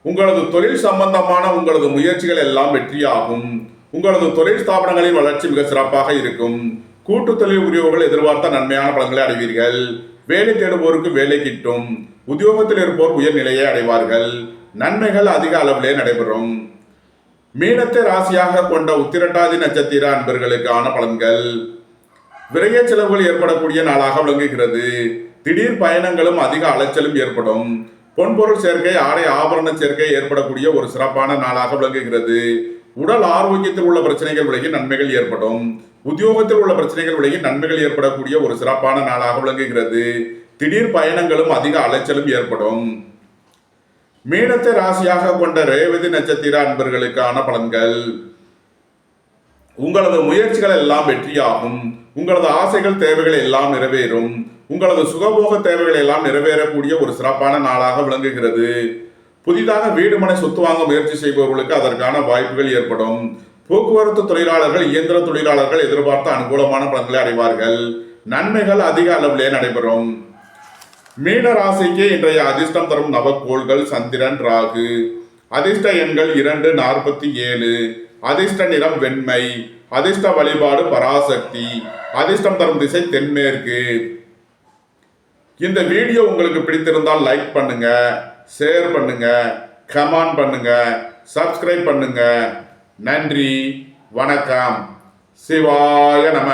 உங்களது தொழில் சம்பந்தமான உங்களது முயற்சிகள் எல்லாம் வெற்றியாகும். உங்களது தொழில் ஸ்தாபனங்களின் வளர்ச்சி மிக சிறப்பாக இருக்கும். கூட்டு தொழில் புரிபவர்கள் எதிர்பார்த்த நன்மையான பலன்களை அடைவீர்கள். வேலை தேடுவோருக்கு வேலை கிட்டும். உத்தியோகத்தில் இருப்போர் உயர்நிலையை அடைவார்கள். நன்மைகள் அதிக அளவிலே நடைபெறும். மீனத்தை ராசியாக கொண்ட உத்திரட்டாதி நட்சத்திர அன்பர்களுக்கான பலன்கள். விரைய செலவுகள் ஏற்படக்கூடிய நாளாக விளங்குகிறது. திடீர் பயணங்களும் அதிக அலைச்சலும் ஏற்படும். பொன்பொருள் சேர்க்கை ஆடை ஆபரண சேர்க்கை ஏற்படக்கூடிய ஒரு சிறப்பான நாளாக விளங்குகிறது. உடல் ஆரோக்கியத்தில் உள்ள பிரச்சனைகள் விலகி நன்மைகள் ஏற்படும். உத்தியோகத்தில் உள்ள பிரச்சனைகள் விலகி நன்மைகள் ஏற்படக்கூடிய ஒரு சிறப்பான நாளாக விளங்குகிறது. திடீர் பயணங்களும் அதிக அலைச்சலும் ஏற்படும். மீனத்தை ராசியாக கொண்ட ரேவதி நட்சத்திர அன்பர்களுக்கான பலன்கள். உங்களது முயற்சிகள் எல்லாம் வெற்றியாகும். உங்களது ஆசைகள் தேவைகள் எல்லாம் நிறைவேறும். உங்களது சுகபோக தேவைகள் எல்லாம் நிறைவேறக்கூடிய ஒரு சிறப்பான நாளாக விளங்குகிறது. புதிதாக வீடு மனை சொத்து வாங்க முயற்சி செய்பவர்களுக்கு அதற்கான வாய்ப்புகள் ஏற்படும். போக்குவரத்து தொழிலாளர்கள் இயந்திர தொழிலாளர்கள் எதிர்பார்த்த அனுகூலமான பலன்களை அடைவார்கள். நன்மைகள் அதிக அளவிலே நடைபெறும். மீன ராசிக்கு இன்றைய அதிர்ஷ்டம் தரும் நவக்கோள்கள் சந்திரன் ராகு. அதிர்ஷ்ட எண்கள் 2, 47. அதிர்ஷ்ட நிறம் வெண்மை. அதிர்ஷ்ட வழிபாடு பராசக்தி. அதிர்ஷ்டம் தரும் திசை தென்மேற்கு. இந்த வீடியோ உங்களுக்கு பிடித்திருந்தால் லைக் பண்ணுங்க, ஷேர் பண்ணுங்க, கமெண்ட் பண்ணுங்க, சப்ஸ்கிரைப் பண்ணுங்க. நன்றி, வணக்கம். சிவாய நம.